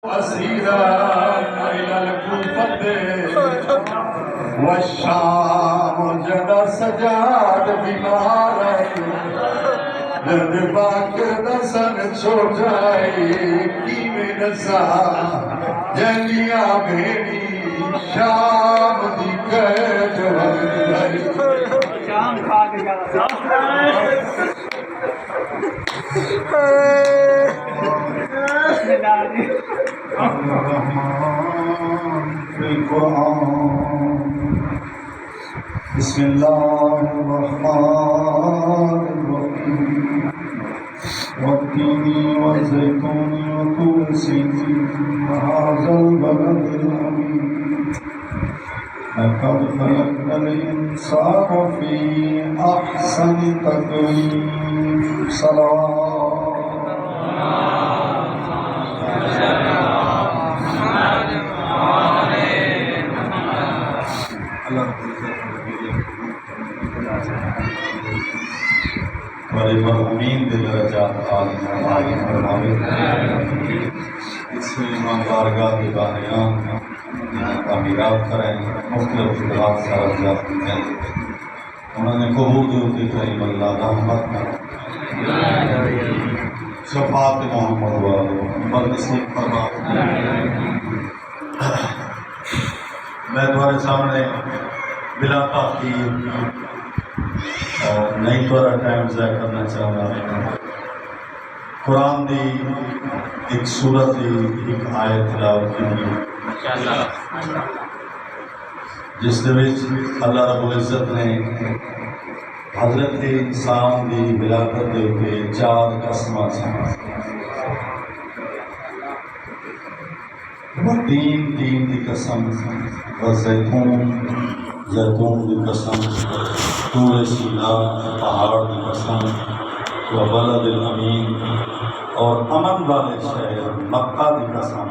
أسيرا إلى الكوفة والشام جدا سجاد بیمار درد باکر دسن چھوڑ جائے کی میں نسا جلیاں بھیڑی شام دی قید وردائی شام کھا گیا بسم الله الرحمن الرحيم والتين والزيتون وطور سينين وهذا البلد الأمين لقد خلقنا الإنسان في أحسن تقويم صلوات ہمارے مرحومین دے درجات عالی فرماوے اس امام بارگاہ کے بانیان تعمیرات کریں مختلف خدمات سے درجات ملیں انہوں نے قبول ہوتے کریم اللہ رحمت شفاعت محمد والو عمر نصیب فرما میں تمہارے سامنے بلا تاخیر اور نہیں تھوڑا ٹائم ضائع کرنا چاہ رہا قرآن دی ایک سورت دی ایک آیت تلاوت کی جس دے وچ اللہ رب العزت نے حضرت انسان دی ولادت دے کے 4 قسماں تین دی قسم زیتون دی قسم طور سینا پہاڑ کی قسم و بلد الامین اور امن والے شہر مکہ کی قسم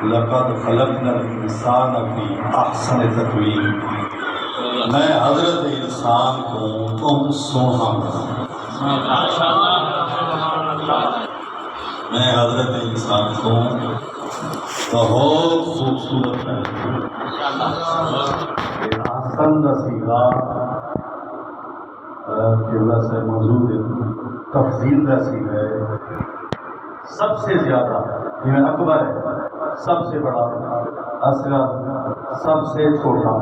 لقد خلقنا الانسان فی احسن تقویم میں حضرت انسان کو تم سونا میں حضرت انسان کو بہت خوبصورت ہے احسن نصیحہ قبلہ سے موجود ہے تفضیل رسی ہے سب سے زیادہ یہ اکبر ہے سب سے بڑا اصغر سب سے چھوٹا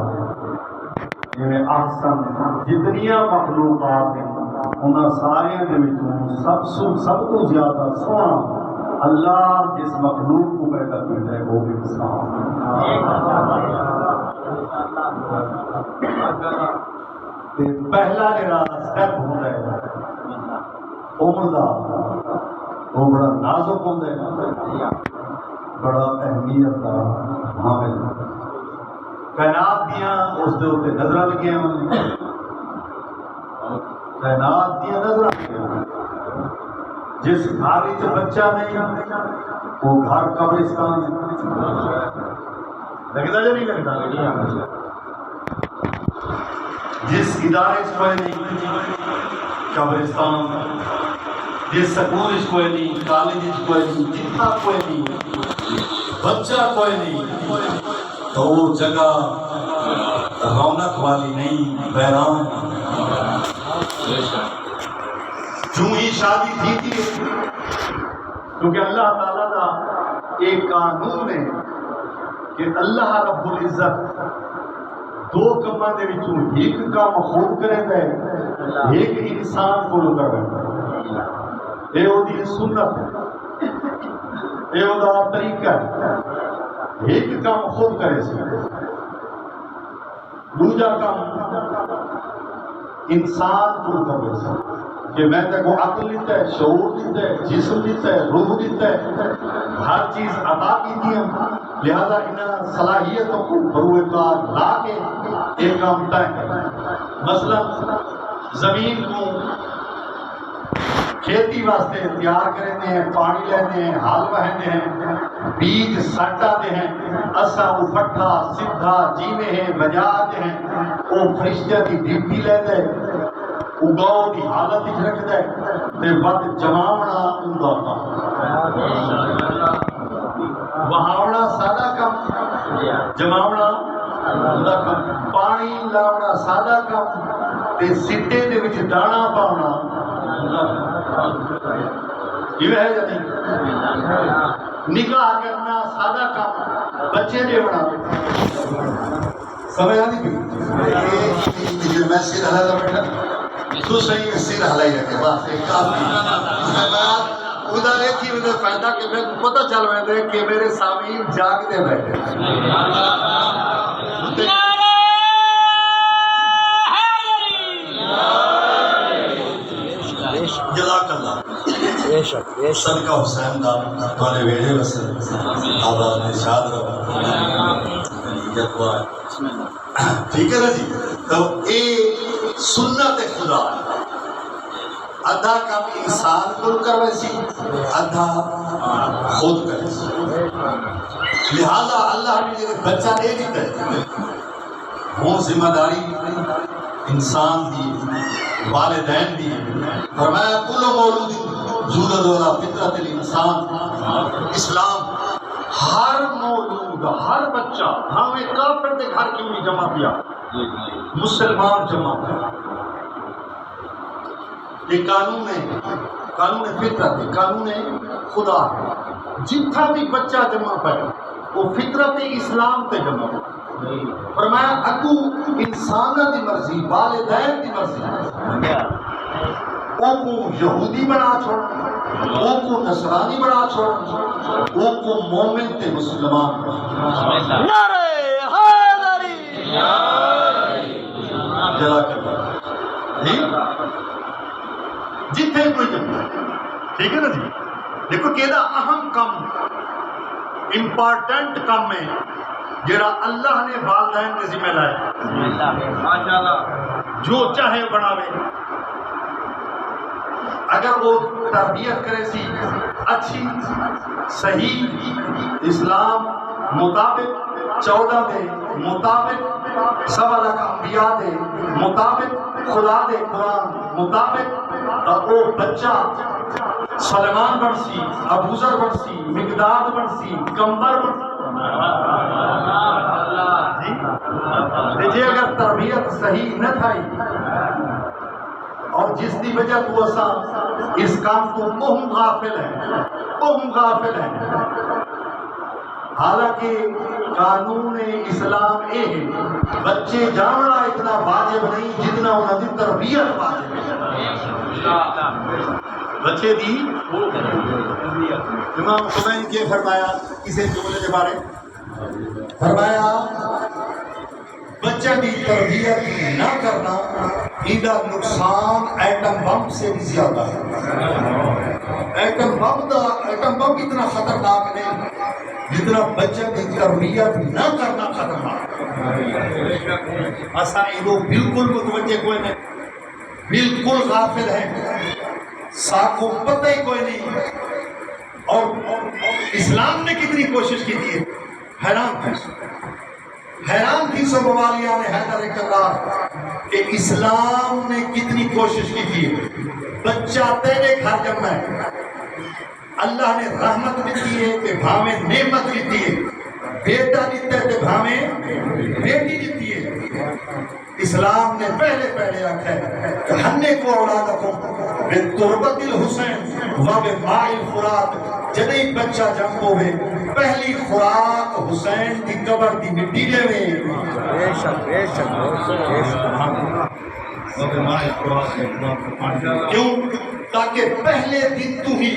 یہ احسن جتنیاں مخلوقات ہیں انہاں سارے دے وچوں سب تو زیادہ سونا اللہ جس مخلوق کو پیدا کرتا ہے وہ بھی انسان پہلا جڑا سٹیپ ہوتا ہے عمر دا وہ بڑا نازک ہوتا ہے بڑا اہمیت کا حامل کائنات دیاں اس دے اوتے نظر لگیاں کائنات دیاں نظر لگیاں جس گھر وچ بچہ نہیں وہ گھر قبرستان لگتا یا نہیں لگتا جس ادارے سے کوئی نہیں قبرستان جس سکول کوئی نہیں کالج کوئی نہیں جتنا کوئی نہیں بچہ کوئی نہیں تو وہ جگہ رونق والی نہیں بحران جو ہی شادی تھی کیونکہ اللہ تعالیٰ کا ایک قانون ہے کہ اللہ رب العزت 2 کاماں دے وچوں ایک کام خود کرے ایک انسان کو کرے اے او دی سنت ہے اے او دا طریقہ ہے ایک کام خود کرے دوجا کام انسان کو کرے کہ میں تے کو عقل دیتا ہے شعور دیتا ہے جسم دیتا ہے روح دیتا ہے ہر چیز عطا کی دی ہے لہذا ان صلاحیتوں کو بروئے کار لا کے ایک کام طے کرنا مثلا زمین کو کھیتی واسطے تیار کرتے ہیں پانی لیتے ہیں حال بہتے ہیں بیج سٹ آتے ہیں اسا وہ پٹھا سدھا جیوے ہیں بجاتے ہیں وہ فرشتہ کی ڈیوٹی لیتے ہیں اگاؤ کی حالت ہی رکھتا ہے تے وقت جماونا اوندا جماونا دا کم، پانی لاؤنا سادہ کم، تے سٹے دے وچ دانا پاؤنا یہ ہے یا نہیں؟ نکاح کرنا سادہ کم، بچے دیونا سمجھ آتی بھی میں سر ہلا دا بیٹھا تو صحیح میں سر ہلا ہی رکھے بس ایک کافی ادھر ایک ہی ادھر فائدہ کہ میں پتہ چل رہے تھے کہ میرے سامعین جاگتے بیٹھے جزاک اللہ صدقہ حسین دا تمہارے ویڑے وسے آباد نشاد رہا ٹھیک ہے نا جی. تو اے سنت خدا ادھا کام انسان کو کروے سی ادھا خود کرے سی. لہذا اللہ نے جنہیں بچہ دے دیتا ہے وہ ذمہ داری انسان دی والدین دی. فرمایا کل مولود یولد علی فطرت الانسان. اسلام ہر مولود ہر بچہ ہمیں کافر دے گھر کیوں نہیں جمع کیا مسلمان جمع کیا. یہ قانون ہے، قانون فطرت ہے، قانون خدا ہے. جتنا بھی بچہ جمع پائے وہ فطرت اسلام تے جمع پائے. فرمایا اگو انسان دی مرضی والدین دی مرضی وہ کو یہودی بنا چھوڑ، وہ کو نصرانی بنا چھوڑ، وہ کو مومن تے مسلمان نعرہ حیدری جلا کر جتنے کوئی جمع. ٹھیک ہے نا جی. دیکھو کہدا اہم کم امپارٹنٹ کم ہے جڑا اللہ نے والدین کے ذمہ لائے ماشاءاللہ جو چاہے بناوے. اگر وہ تربیت کرے سی اچھی صحیح اسلام مطابق 14 دے مطابق سوا لاکھ انبیاء دے مطابق خدا دے قرآن مطابق وہ بچہ سلیمان بن سی، ابوذر بن سی، مقداد بن سی، کمبر بن سی. جی اگر تربیت صحیح نہ تھائی اور جس کی وجہ تو اساں اس کام کو بہم غافل ہیں. حالانکہ قانون اسلام اے ہے بچے جاننا اتنا واجب نہیں جتنا انہوں نے تربیت واجب ہے. بچے دی امام خمینی کے فرمایا کسی جملے کے بارے فرمایا بچے دی تربیت نہ کرنا ایدہ نقصان ایٹم بم سے بھی زیادہ ہے. ایٹم بم اتنا خطرناک نہیں جتنا بچے کی تربیت نہ کرنا خطرناک. ایسا یہ بالکل متوجہ کوئی نہیں، بالکل غافل ہے، ساکھوں پتہ ہی کوئی نہیں. اور اسلام نے کتنی کوشش کی تھی حیران تھی سب والیاں نے حیدر کرار کہ اسلام نے کتنی کوشش کی تھی. بچہ تیرے گھر جمع ہے، اللہ نے رحمت دیتی ہے کہ بھاویں نعمت دیتی ہے، بیٹا دیتا ہے کہ بھاویں بیٹی دیتی ہے. اسلام نے پہلے آکھا ہے کہ ہنے کو اولادکم بتربت الحسین و بماء الفرات. جدی بچہ جنم ہوئے پہلی خوراک حسین کی قبر دی مٹی دے وے. کیوں؟ تاکہ پہلے دن تو ہی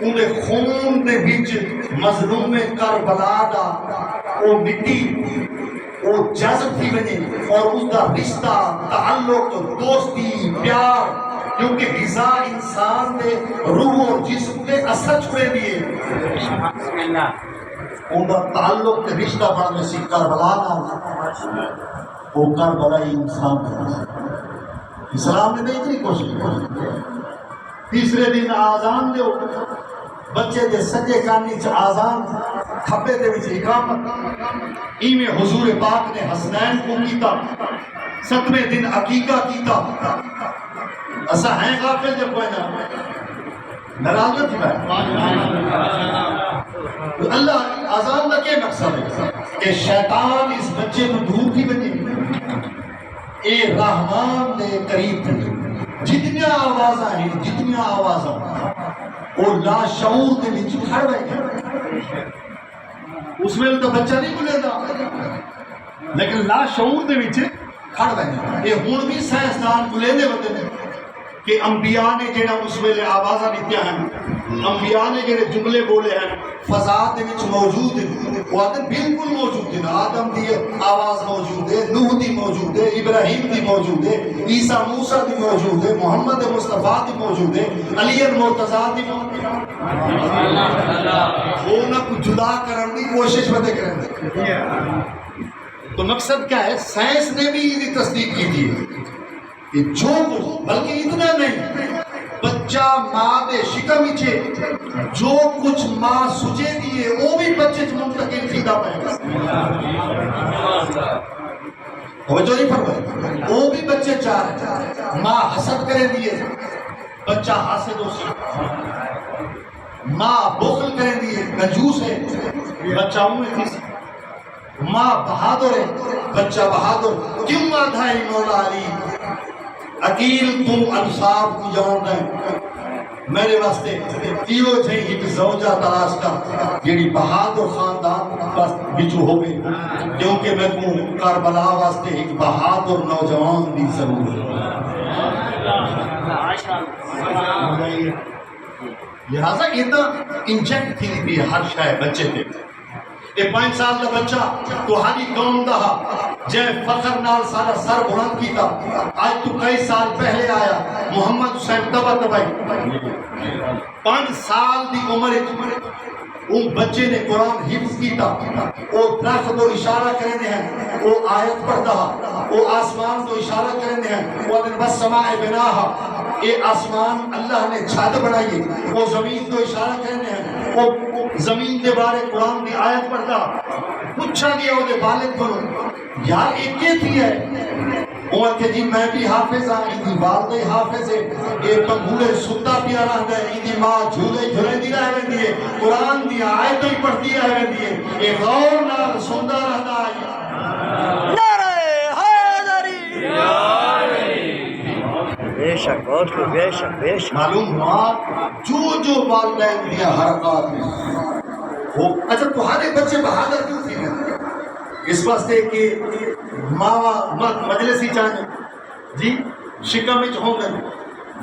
انہیں خون دے بیچ مظلوم کربلا دا وہ مٹی وہ جذب تھی بنے اور اس کا رشتہ تعلق دوستی پیار کیونکہ غذا انسان دے روح اور جسم دے اثر چھوڑے دیے ان کا تعلق تے رشتہ بڑھنے سی کربلا نہ وہ کربلا انسان تھا. اسلام نے نہیں اتنی کوشش کی. تیسرے دن آزان دے بچے دے سجے کانی چ آزان کھبے دے وچ اقامت ایویں حضور پاک نے حسنین کو کیتا. 7ویں دن عقیقہ کیتا. اسا ہیں غافل جب کوئی نہ ناراض تھی میں اللہ آزان کا کیا مقصد ہے کہ شیطان اس بچے کو دور کی بنے اے رحمان دے قریب تھے جتنی آوازاں ہیں جتنی آوازاں وہ لاشعور دے وچ کھڑ گئے اس ویل تو بچہ نہیں بولے گا لیکن لاشعور دے وچ کھڑ گئے یہ ہن بھی سائنسدان بولے دے بندے نے کہ انبیاء نے جڑا اس ویلے آوازاں دتیاں ہیں انبیاء نے جڑے جملے بولے ہیں فضا دے وچ موجود ہیں وہ بالکل موجود ہیں آدم دی آواز موجود ہے نوح دی موجود ہے ابراہیم دی موجود ہے عیسیٰ موسیٰ دی موجود ہے محمد مصطفیٰ دی موجود ہے علی المرتضیٰ دی موجود ہے وہ نہ کو جدا کرن دی کوشش بدے کرن دے تو مقصد کیا ہے سائنس نے بھی یہ تصدیق کی تھی کہ جو کچھ بلکہ اتنا نہیں بچہ ماں دے شکم وچے جو کچھ ماں سجے دیے وہ بھی بچے منتقل تھیدا پے توجہ نہیں فرمائی وہ بھی بچے چار ماں حسد کرے دیے بچہ حاسد ہو سی ماں بخل کرے دیے کنجوس ہے بچہ انہیں تھی ماں بہادر ہے بچہ بہادر کیوں آدھائی مولا علی عقیل تو انصاف کو جان دیں میرے واسطے تیو جائیں ایک زوجہ تلاش کا جیڑی بہادر خاندان بس بچو ہو گئے کیونکہ میں کو کربلا واسطے ایک بہادر نوجوان دی ضرور ہے لہذا اتنا انجیکٹ تھی بھی ہر شاید بچے تھے یہ 5 سال کا بچہ تو ہاری قوم دا جے فخر نال سارا سر بلند کیتا آج تو کئی سال پہلے آیا محمد حسین تبا تبائی 5 سال دی عمر ان بچے نے قرآن حفظ کیتا وہ درخت کو اشارہ کرنے ہیں وہ آیت پڑھتا وہ آسمان کو اشارہ کرنے ہیں وہ بس سماع بناہا یہ آسمان اللہ نے چھت بنائی وہ زمین کو اشارہ کرنے ہیں وہ زمین دے بارے قرآن دی آیت پڑھتا پوچھا گیا وہ دے والد کرو یار ایک یہ تھی ہے وہ کہ جی میں بھی حافظ ہاں ایدی والدے حافظ ہے یہ پنگولے ستا پیا رہا ہے ایدی ماں جھولے جھولے دی رہے ہیں دیئے قرآن دی آیتیں ہی پڑھتی رہے ہیں دیئے یہ غور نال سنتا رہتا ہے نعرہ حیدری بے شک بہت کو بے شک معلوم ہوا جو والدین دیا حرکات میں وہ اچھا تمہارے بچے بہادر کیوں تھی اس واسطے کہ ماں مجلسی چاہنے جی شکم وچ ہوں گے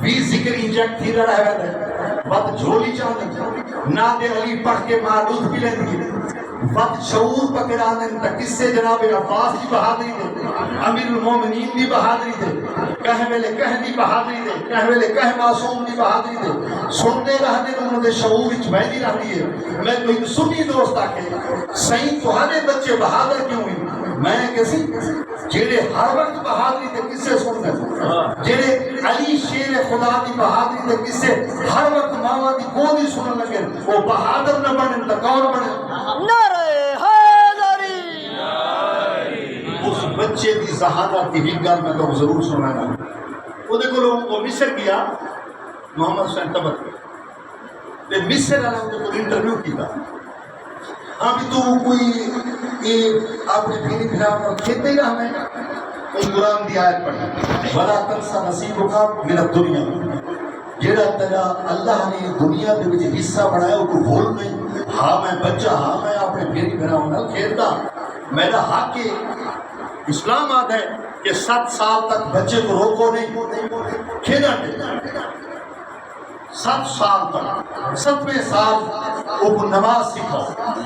بھی ذکر انجیکٹ تھی رہا ہے بات جھولی چاہنے نہ دے علی پڑھ کے ماں دودھ پی لیں گے وقت شعور پکڑانے تک کس سے جناب عباس کی بہادری دے امیر المومنین دی بہادری دے کہہ ویلے کہہ دی بہادری دے کہہ ویلے کہہ معصوم دی بہادری دے سنتے رہنے انہوں نے شعور وچ بہدی رہتی ہے میں کوئی سنی دوست آکے صحیح تمہارے بچے بہادر کیوں ہوئی میں کسی جیڑے ہر وقت بہادری دے کس سے سن دے جیڑے علی شیر خدا دی بہادری دے کس سے ہر وقت ماما دی گودی سنن لگے وہ بہادر نہ بنے تو کون بنے نعرہ حیدری اس بچے کی ذہانت کی حقیقت میں تو ضرور سنانا وہ دیکھو لوگوں کو مصر کیا محمد حسین تبت مصر والوں کو انٹرویو کیا ہاں بھی تو کوئی اپنے بھیری پھرا کھیتے ہی رہا میں ان قرآن دی آیت پڑھی وَلَا تَنْسَ نَصِيبُكَ مِنَ الدُّنْيَا جیڑا تیرا اللہ نے دنیا دے وچ حصہ بڑھایا وہ کو بھول نہیں ہاں میں بچہ ہاں میں اپنے بھیری پھرا ہونا کھیلتا میرا حق ہے اسلام آتا ہے کہ 7 سال تک بچے کو روکو نہیں کھیلنا نہیں 7 سال تک 7ویں سال وہ کو نماز سکھاؤ